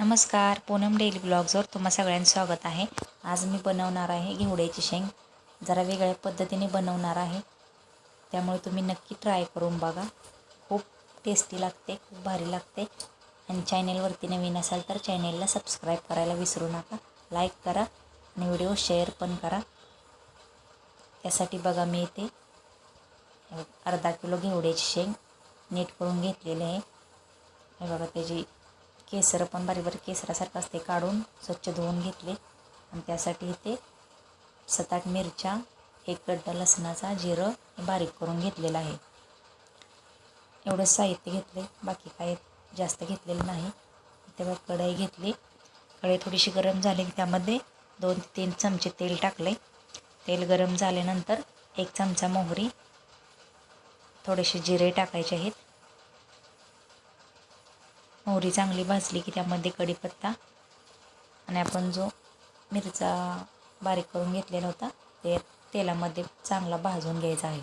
नमस्कार, पूनम डेली ब्लॉग्सवर तुम्हा सगळ्यांचं स्वागत आहे. आज मी बनवणार आहे घेवड्याची शेंग. जरा वेगळ्या पद्धतीने बनवणार आहे, त्यामुळे तुम्ही नक्की ट्राय करून बघा. खूप टेस्टी लागते, खूप भारी लागते. आणि चॅनेलवरती नवीन असाल तर चॅनेलला सबस्क्राईब करायला विसरू नका. लाईक करा आणि व्हिडिओ शेअर पण करा. त्यासाठी बघा मी इथे अर्धा किलो घेवड्याची शेंग नीट करून घेतलेली आहे. हे बघा, त्याची केसर पण बारीक बारीक केसरासारखं असते, काढून स्वच्छ धुवून घेतले. आणि त्यासाठी इथे 7-8 मिरच्या, एक गड्डा लसणाचा, जिरं बारीक करून घेतलेलं आहे. एवढं साहित्य घेतले, बाकी काय जास्त घेतलेलं नाही. तेव्हा कढई घेतली. कढई थोडीशी गरम झाली की त्यामध्ये 2 ते 3 चमचे तेल टाकले. तेल गरम झाल्यानंतर 1 चमचा मोहरी, थोडेसे जिरे टाकायचे आहेत. मोहरी चांगली भाजली की त्यामध्ये कढीपत्ता आणि आपण जो मिरचा बारीक करून घेतलेला होता ते तेलामध्ये चांगला भाजून घ्यायचा आहे.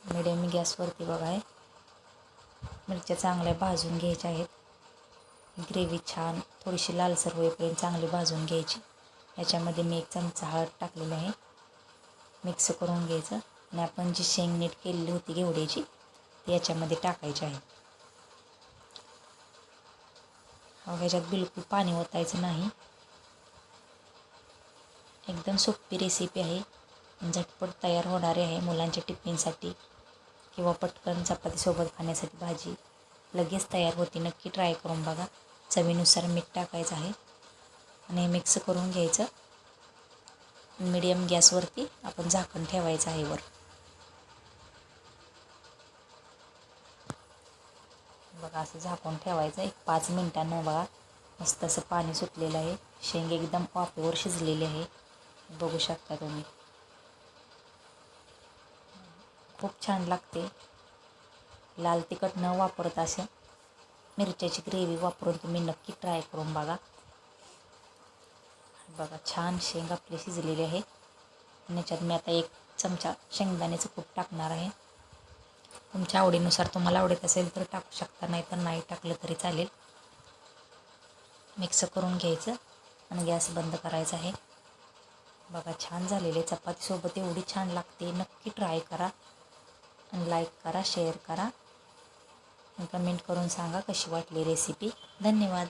मिडियम गॅसवरती बघा आहे. मिरच्या चांगल्या भाजून घ्यायच्या आहेत. ग्रेव्ही छान थोडीशी लालसर होईपर्यंत चांगली भाजून घ्यायची. याच्यामध्ये मी 1 चमचा हळद टाकलेली आहे. मिक्स करून घ्यायचं आणि आपण जी शेंग नीट केलेली होती घेवड्याची ती याच्यामध्ये टाकायची आहे. ह्याच्यात बिलकुल पाणी ओतायचं नाही. एकदम सोपी रेसिपी आहे, झटपट तयार होणारी आहे. मुलांच्या टिफिनसाठी किंवा पटकन चपातीसोबत खाण्यासाठी भाजी लगेच तयार होती. नक्की ट्राय करून बघा. चवीनुसार मीठ टाकायचं आहे आणि मिक्स करून घ्यायचं. मीडियम गॅसवरती आपण झाकण ठेवायचं आहे वर. बघा, असं झाकून ठेवायचं. 1-5 मिनिटांनं बघा मस्त असं पाणी सुटलेलं आहे. शेंग एकदम वाफेवर शिजलेली आहे, बघू शकता तुम्ही. खूप छान लागते. लाल तिखट न वापरता असं मिरच्याची ग्रेव्ही वापरून तुम्ही नक्की ट्राय करून बघा. बघा, छान शेंग आपली शिजलेली आहे. आणि याच्यात मी आता 1 चमचा शेंगदाण्याचं कूट टाकणार आहे. तुमच्या आवडीनुसार तुम्हाला आवडत असेल तर टाकू शकता, नाही तर नाही टाकलं तरी चालेल. मिक्स करून घ्यायचं आणि गॅस बंद करायचा आहे. बघा, छान झालेले चपातीसोबत एवढी छान लागते. नक्की ट्राय करा आणि लाईक करा, शेअर करा आणि कमेंट करून सांगा कशी वाटली रेसिपी. धन्यवाद.